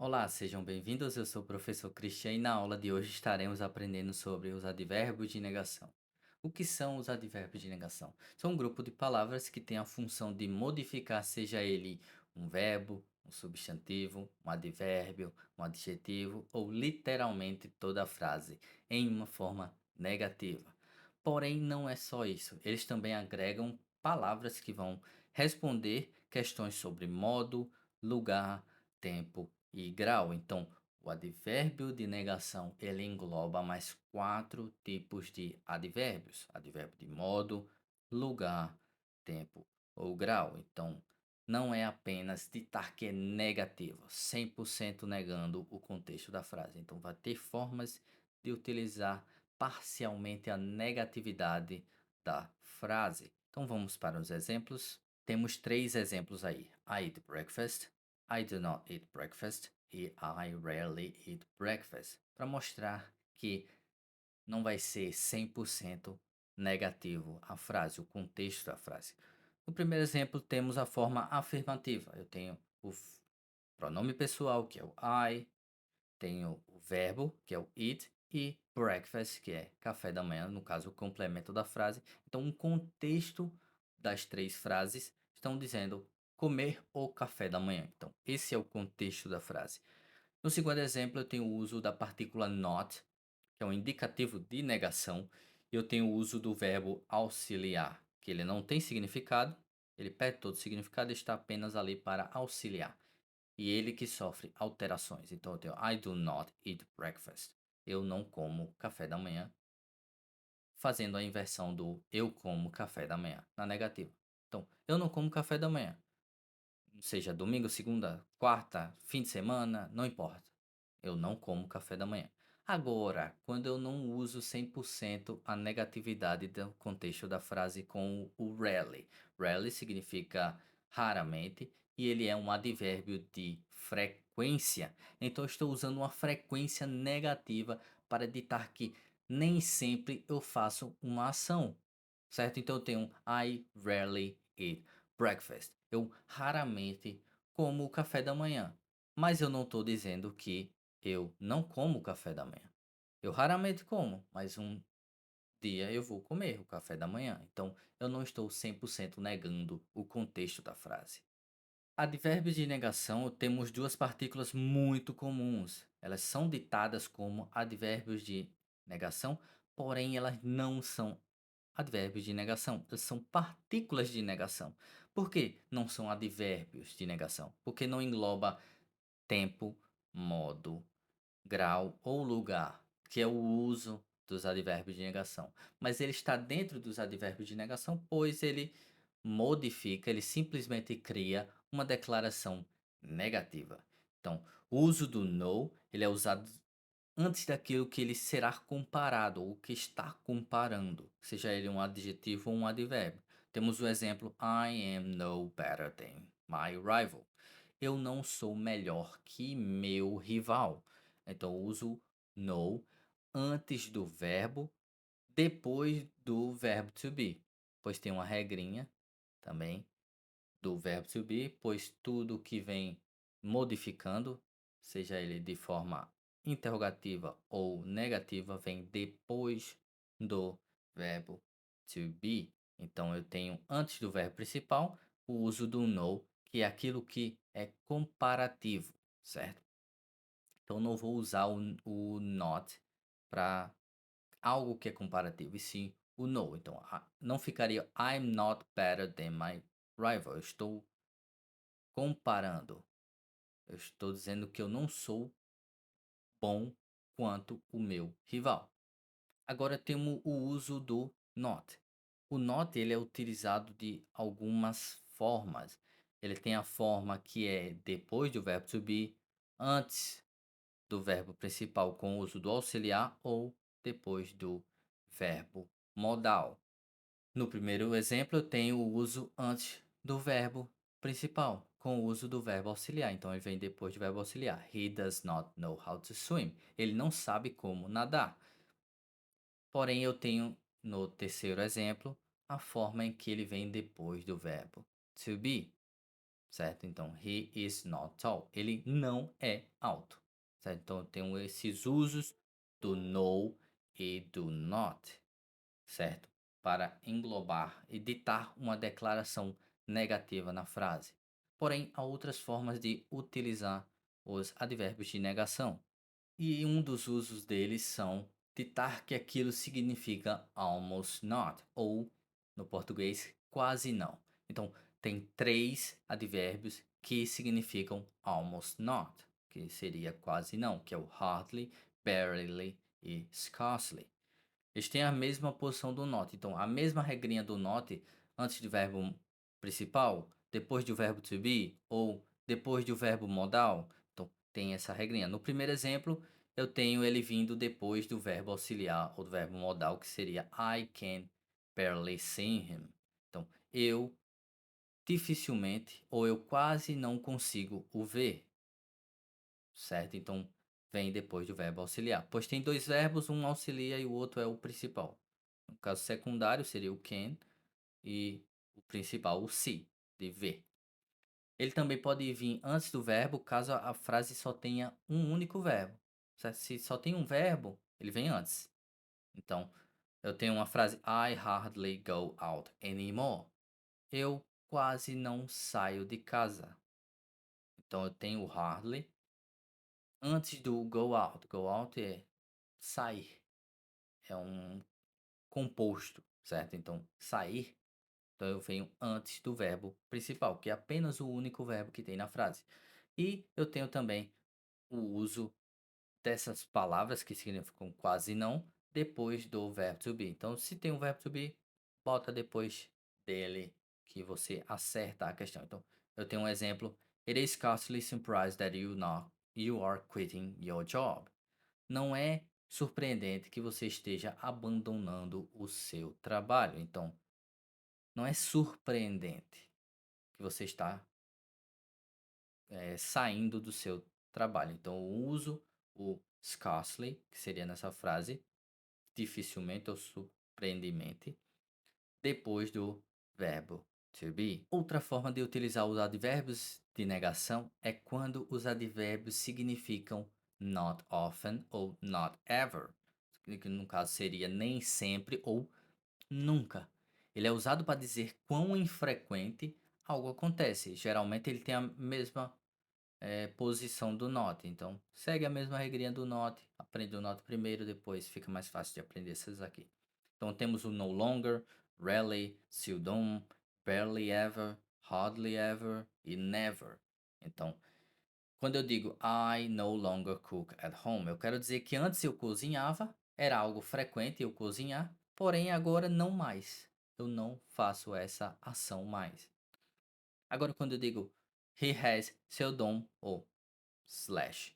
Olá, sejam bem-vindos. Eu sou o professor Cristian e na aula de hoje estaremos aprendendo sobre os advérbios de negação. O que são os advérbios de negação? São um grupo de palavras que tem a função de modificar, seja ele um verbo, um substantivo, um advérbio, um adjetivo ou literalmente toda a frase em uma forma negativa. Porém, não é só isso. Eles também agregam palavras que vão responder questões sobre modo, lugar, tempo e grau. Então, o advérbio de negação ele engloba mais quatro tipos de advérbios: advérbio de modo, lugar, tempo ou grau. Então, não é apenas ditar que é negativo, 100% negando o contexto da frase. Então, vai ter formas de utilizar parcialmente a negatividade da frase. Então, vamos para os exemplos. Temos três exemplos aí: I eat breakfast, I do not eat breakfast e I rarely eat breakfast, para mostrar que não vai ser 100% negativo a frase, o contexto da frase. No primeiro exemplo, temos a forma afirmativa. Eu tenho o pronome pessoal, que é o I, tenho o verbo, que é o eat, e breakfast, que é café da manhã, no caso, o complemento da frase. Então, um contexto das três frases estão dizendo comer o café da manhã. Então, esse é o contexto da frase. No segundo exemplo, eu tenho o uso da partícula not, que é um indicativo de negação, e eu tenho o uso do verbo auxiliar, que ele não tem significado, ele perde todo o significado e está apenas ali para auxiliar. E ele que sofre alterações. Então eu tenho I do not eat breakfast. Eu não como café da manhã, fazendo a inversão do eu como café da manhã, na negativa. Então, eu não como café da manhã. Seja domingo, segunda, quarta, fim de semana, não importa. Eu não como café da manhã. Agora, quando eu não uso 100% a negatividade do contexto da frase com o rarely. Rarely significa raramente e ele é um advérbio de frequência. Então, eu estou usando uma frequência negativa para ditar que nem sempre eu faço uma ação, certo? Então, eu tenho I rarely eat breakfast. Eu raramente como o café da manhã, mas eu não estou dizendo que eu não como café da manhã. Eu raramente como, mas um dia eu vou comer o café da manhã. Então, eu não estou 100% negando o contexto da frase. Advérbios de negação temos duas partículas muito comuns. Elas são ditadas como advérbios de negação, porém elas não são advérbios de negação, elas são partículas de negação. Por que não são advérbios de negação? Porque não engloba tempo, modo, grau ou lugar, que é o uso dos advérbios de negação. Mas ele está dentro dos advérbios de negação, pois ele modifica, ele simplesmente cria uma declaração negativa. Então, o uso do no, ele é usado antes daquilo que ele será comparado ou que está comparando, seja ele um adjetivo ou um advérbio. Temos o exemplo I am no better than my rival. Eu não sou melhor que meu rival. Então eu uso no antes do verbo, depois do verbo to be. Pois tem uma regrinha também do verbo to be, pois tudo que vem modificando, seja ele de forma interrogativa ou negativa, vem depois do verbo to be. Então eu tenho antes do verbo principal o uso do no, que é aquilo que é comparativo, certo? Então não vou usar o not para algo que é comparativo, e sim o no. Então não ficaria I'm not better than my rival. Eu estou comparando. Eu estou dizendo que eu não sou bom quanto o meu rival. Agora temos o uso do not. O not ele é utilizado de algumas formas. Ele tem a forma que é depois do verbo to be, antes do verbo principal com o uso do auxiliar ou depois do verbo modal. No primeiro exemplo, eu tenho o uso antes do verbo principal, com o uso do verbo auxiliar. Então, ele vem depois do verbo auxiliar. He does not know how to swim. Ele não sabe como nadar. Porém, eu tenho no terceiro exemplo a forma em que ele vem depois do verbo to be. certo? Então, he is not tall. Ele não é alto, certo? Então, eu tenho esses usos do no e do not, certo? Para englobar e ditar uma declaração negativa na frase. Porém, há outras formas de utilizar os advérbios de negação. E um dos usos deles são ditar que aquilo significa almost not, ou, no português, quase não. Então, tem três advérbios que significam almost not, que seria quase não, que é o hardly, barely e scarcely. Eles têm a mesma posição do not. Então, a mesma regrinha do not antes do verbo principal, depois do verbo to be ou depois do verbo modal. Então, tem essa regrinha. No primeiro exemplo, eu tenho ele vindo depois do verbo auxiliar ou do verbo modal, que seria I can barely see him. Então, eu dificilmente ou eu quase não consigo o ver, certo? Então, vem depois do verbo auxiliar. Pois tem dois verbos, um auxilia e o outro é o principal. No caso secundário seria o can e o principal, o see, de ver. Ele também pode vir antes do verbo caso a frase só tenha um único verbo. Certo? Se só tem um verbo, ele vem antes. Então, eu tenho uma frase I hardly go out anymore. Eu quase não saio de casa. Então, eu tenho o hardly antes do go out. Go out é sair. É um composto, certo? Então, sair, então eu venho antes do verbo principal, que é apenas o único verbo que tem na frase. E eu tenho também o uso dessas palavras que significam quase não depois do verbo to be. Então, se tem um verbo to be, bota depois dele que você acerta a questão. Então, eu tenho um exemplo. It is scarcely surprised that you are quitting your job. Não é surpreendente que você esteja abandonando o seu trabalho. Então, não é surpreendente que você está saindo do seu trabalho. Então, eu uso o scarcely, que seria nessa frase, dificilmente ou surpreendentemente, depois do verbo to be. Outra forma de utilizar os advérbios de negação é quando os advérbios significam not often ou not ever, que no caso seria nem sempre ou nunca. Ele é usado para dizer quão infrequente algo acontece. Geralmente ele tem a mesma posição do not. Então, segue a mesma regrinha do not. Aprende o not primeiro, depois fica mais fácil de aprender essas aqui. Então, temos o no longer, rarely, seldom, barely ever, hardly ever e never. Então, quando eu digo I no longer cook at home, eu quero dizer que antes eu cozinhava, era algo frequente eu cozinhar, porém agora não mais. Eu não faço essa ação mais. Agora, quando eu digo he has seldom ou slash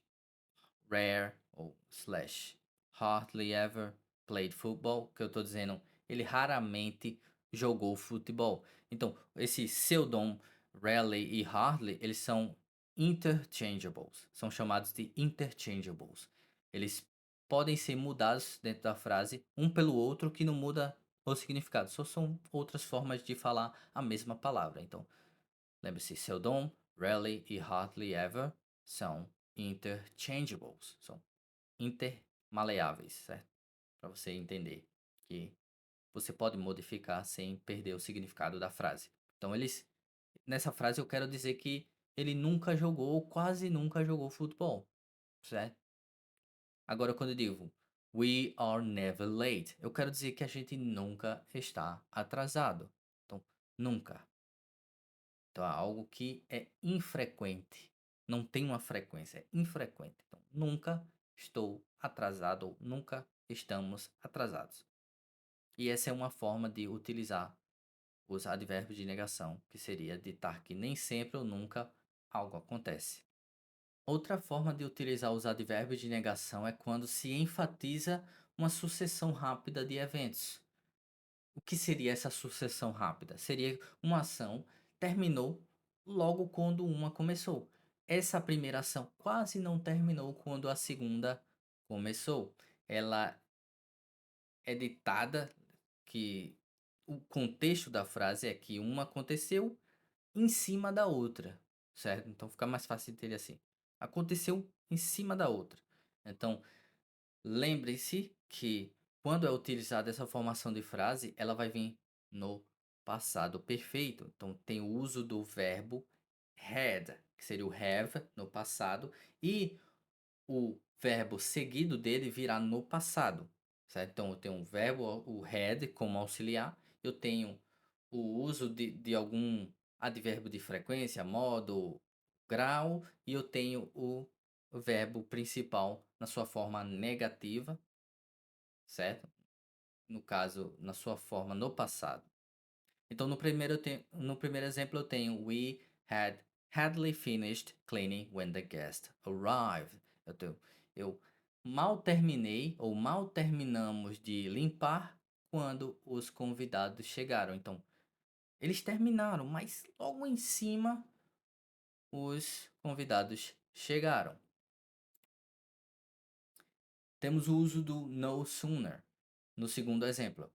rare ou slash hardly ever played football, que eu estou dizendo, ele raramente jogou futebol. Então, esse seldom, rarely e hardly, eles são interchangeables, são chamados de interchangeables. Eles podem ser mudados dentro da frase um pelo outro que não muda o significado, só são outras formas de falar a mesma palavra. Então, lembre-se, seldom, rarely e hardly ever são interchangeables, são intermaleáveis, certo? Para você entender que você pode modificar sem perder o significado da frase. Então, nessa frase eu quero dizer que ele nunca jogou, ou quase nunca jogou futebol, certo? Agora, quando eu digo we are never late, eu quero dizer que a gente nunca está atrasado. Então, nunca. Então, é algo que é infrequente. Não tem uma frequência, é infrequente. Então, nunca estou atrasado ou nunca estamos atrasados. E essa é uma forma de utilizar os advérbios de negação, que seria ditar que nem sempre ou nunca algo acontece. Outra forma de utilizar os advérbios de negação é quando se enfatiza uma sucessão rápida de eventos. O que seria essa sucessão rápida? Seria uma ação terminou logo quando uma começou. Essa primeira ação quase não terminou quando a segunda começou. Ela é ditada que o contexto da frase é que uma aconteceu em cima da outra, certo? Então fica mais fácil de entender assim. Aconteceu em cima da outra. Então, lembre-se que quando é utilizada essa formação de frase, ela vai vir no passado perfeito. Então, tem o uso do verbo had, que seria o have no passado, e o verbo seguido dele virá no passado, certo? Então eu tenho um verbo, o had, como auxiliar, eu tenho o uso de algum advérbio de frequência, modo, grau, e eu tenho o verbo principal na sua forma negativa, certo? No caso, na sua forma no passado. Então no primeiro exemplo eu tenho We had hardly finished cleaning when the guest arrived. Eu mal terminei ou mal terminamos de limpar quando os convidados chegaram. Então, eles terminaram, mas logo em cima os convidados chegaram. Temos o uso do no sooner. No segundo exemplo,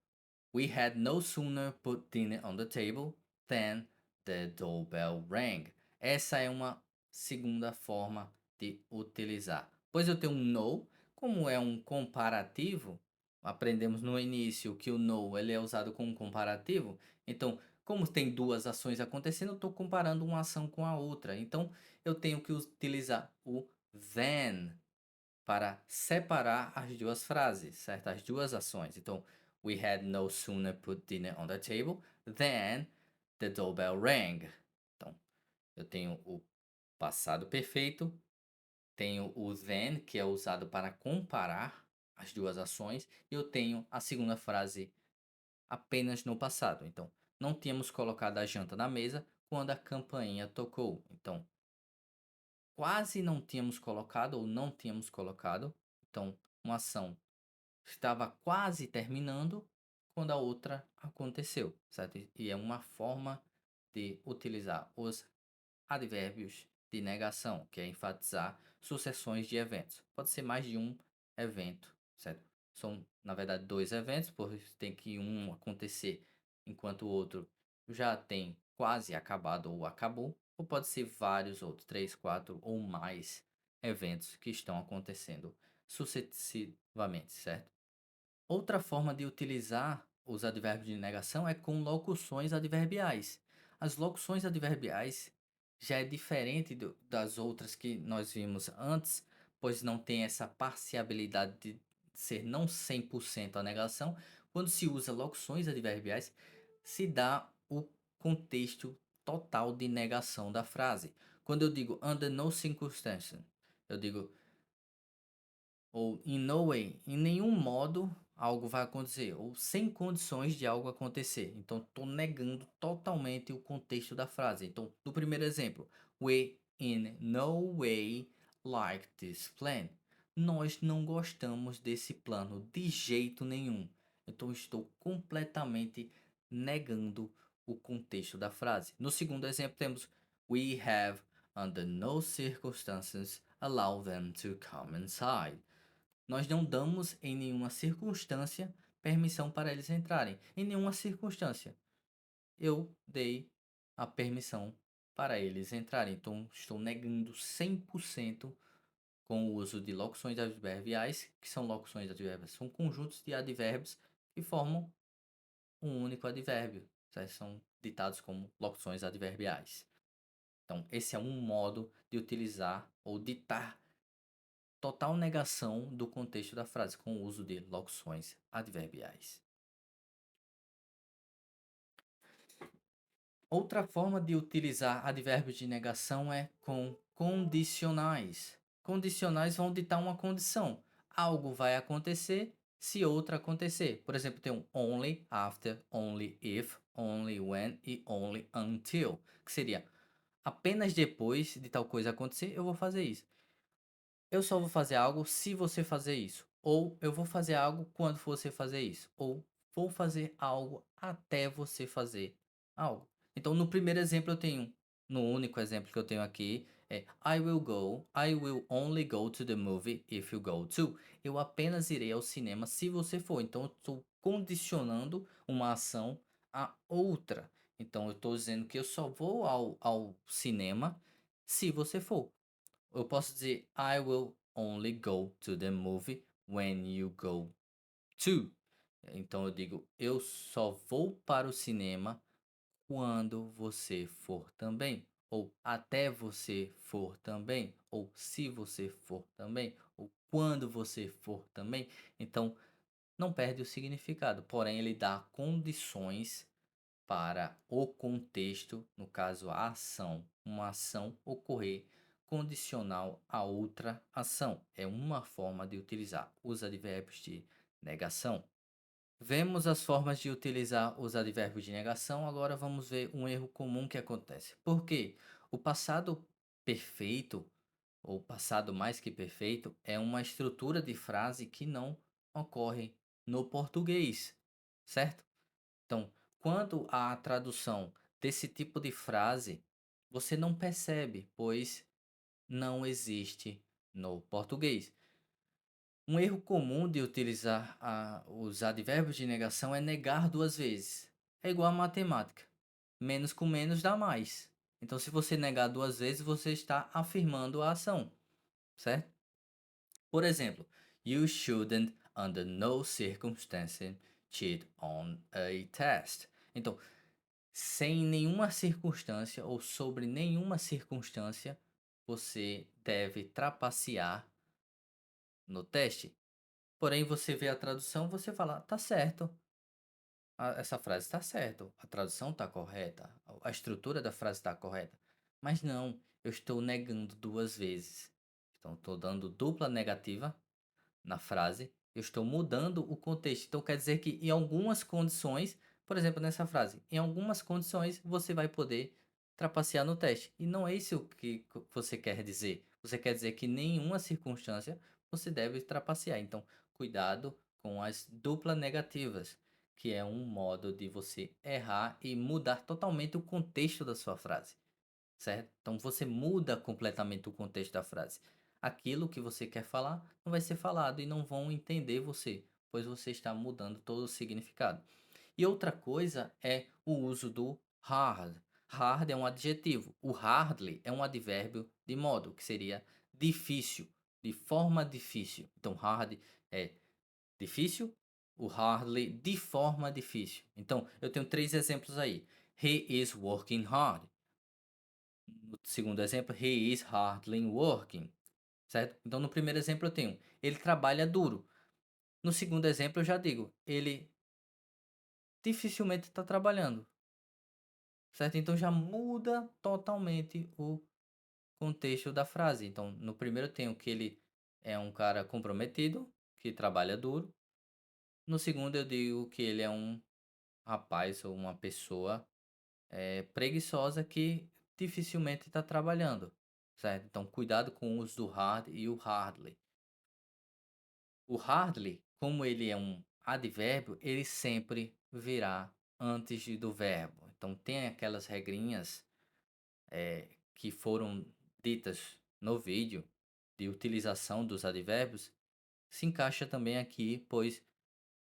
We had no sooner put dinner on the table than the doorbell rang. Essa é uma segunda forma de utilizar. Pois eu tenho um no, como é um comparativo, aprendemos no início que o no ele é usado como comparativo. Então, como tem duas ações acontecendo, eu estou comparando uma ação com a outra. Então, eu tenho que utilizar o then para separar as duas frases, certo? As duas ações. Então, we had no sooner put dinner on the table than the doorbell rang. Então, eu tenho o passado perfeito, tenho o then, que é usado para comparar as duas ações, e eu tenho a segunda frase apenas no passado. Então, não tínhamos colocado a janta na mesa quando a campainha tocou. Então, quase não tínhamos colocado ou não tínhamos colocado. Então, uma ação estava quase terminando quando a outra aconteceu, certo? E é uma forma de utilizar os advérbios de negação, que é enfatizar sucessões de eventos. Pode ser mais de um evento, certo? São, na verdade, dois eventos, pois tem que um acontecer enquanto o outro já tem quase acabado ou acabou, ou pode ser vários outros, três, quatro ou mais eventos que estão acontecendo sucessivamente, certo? Outra forma de utilizar os advérbios de negação é com locuções adverbiais. As locuções adverbiais já é diferente das outras que nós vimos antes, pois não tem essa parcialidade de ser não 100% a negação. Quando se usa locuções adverbiais, se dá o contexto total de negação da frase. Quando eu digo under no circumstances, eu digo ou in no way, em nenhum modo algo vai acontecer, ou sem condições de algo acontecer. Então, estou negando totalmente o contexto da frase. Então, no primeiro exemplo, we in no way like this plan. Nós não gostamos desse plano de jeito nenhum. Então, estou completamente negando o contexto da frase. No segundo exemplo, temos we have under no circumstances allow them to come inside. Nós não damos em nenhuma circunstância permissão para eles entrarem. Em nenhuma circunstância eu dei a permissão para eles entrarem. Então estou negando 100% com o uso de locuções adverbiais, que são locuções adverbiais, são conjuntos de advérbios que formam um único advérbio. São ditados como locuções adverbiais. Então, esse é um modo de utilizar ou ditar total negação do contexto da frase com o uso de locuções adverbiais. Outra forma de utilizar advérbios de negação é com condicionais. Condicionais vão ditar uma condição. Algo vai acontecer se outra acontecer. Por exemplo, tem um only, after, only if, only when e only until, que seria apenas depois de tal coisa acontecer, eu vou fazer isso. Eu só vou fazer algo se você fazer isso. Ou eu vou fazer algo quando você fazer isso. Ou vou fazer algo até você fazer algo. Então, no primeiro exemplo, eu tenho. No único exemplo que eu tenho aqui é I will only go to the movie if you go too. Eu apenas irei ao cinema se você for. Então, eu estou condicionando uma ação a outra. Então eu estou dizendo que eu só vou ao cinema se você for. Eu posso dizer I will only go to the movie when you go to. Então eu digo eu só vou para o cinema quando você for também, ou até você for também, ou se você for também, ou quando você for também. Então não perde o significado, porém ele dá condições para o contexto, no caso a ação, uma ação ocorrer condicional a outra ação. É uma forma de utilizar os advérbios de negação. Vemos as formas de utilizar os advérbios de negação, agora vamos ver um erro comum que acontece. Por quê? O passado perfeito, ou passado mais que perfeito, é uma estrutura de frase que não ocorre no português, certo? Então, quando a tradução desse tipo de frase, você não percebe, pois não existe no português. Um erro comum de utilizar os advérbios de negação é negar duas vezes. É igual a matemática. Menos com menos dá mais. Então, se você negar duas vezes, você está afirmando a ação, certo? Por exemplo, you shouldn't, under no circumstances, cheat on a test. Então, sem nenhuma circunstância ou sobre nenhuma circunstância, você deve trapacear no teste. Porém, você vê a tradução, você fala: "Tá certo, essa frase está certo, a tradução está correta, a estrutura da frase está correta". Mas não, eu estou negando 2 vezes. Então estou dando dupla negativa na frase, eu estou mudando o contexto. Então quer dizer que em algumas condições, por exemplo, nessa frase, em algumas condições você vai poder trapacear no teste. E não é isso que você quer dizer. Você quer dizer que em nenhuma circunstância você deve trapacear. Então, cuidado com as duplas negativas, que é um modo de você errar e mudar totalmente o contexto da sua frase, certo? Então você muda completamente o contexto da frase. Aquilo que você quer falar não vai ser falado e não vão entender você, pois você está mudando todo o significado. E outra coisa é o uso do hard. Hard é um adjetivo. O hardly é um advérbio de modo, que seria difícil, de forma difícil. Então, hard é difícil, o hardly de forma difícil. Então, eu tenho três exemplos aí. He is working hard. No segundo exemplo, he is hardly working, certo? Então, no primeiro exemplo eu tenho, ele trabalha duro. No segundo exemplo eu já digo, ele dificilmente está trabalhando, certo? Então já muda totalmente o contexto da frase. Então, no primeiro eu tenho que ele é um cara comprometido, que trabalha duro. No segundo eu digo que ele é um rapaz ou uma pessoa preguiçosa que dificilmente está trabalhando, certo? Então, cuidado com o uso do hard e o hardly. O hardly, como ele é um advérbio, ele sempre virá antes do verbo. Então, tem aquelas regrinhas que foram ditas no vídeo de utilização dos advérbios, se encaixa também aqui, pois,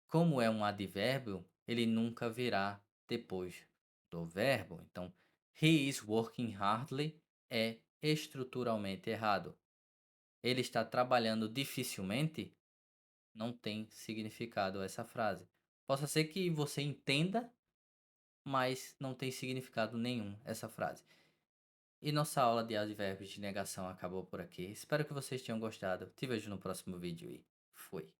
como é um advérbio, ele nunca virá depois do verbo. Então, he is working hardly é estruturalmente errado. Ele está trabalhando dificilmente, não tem significado essa frase. Possa ser que você entenda, mas não tem significado nenhum essa frase. E nossa aula de advérbios de negação acabou por aqui. Espero que vocês tenham gostado. Te vejo no próximo vídeo e fui.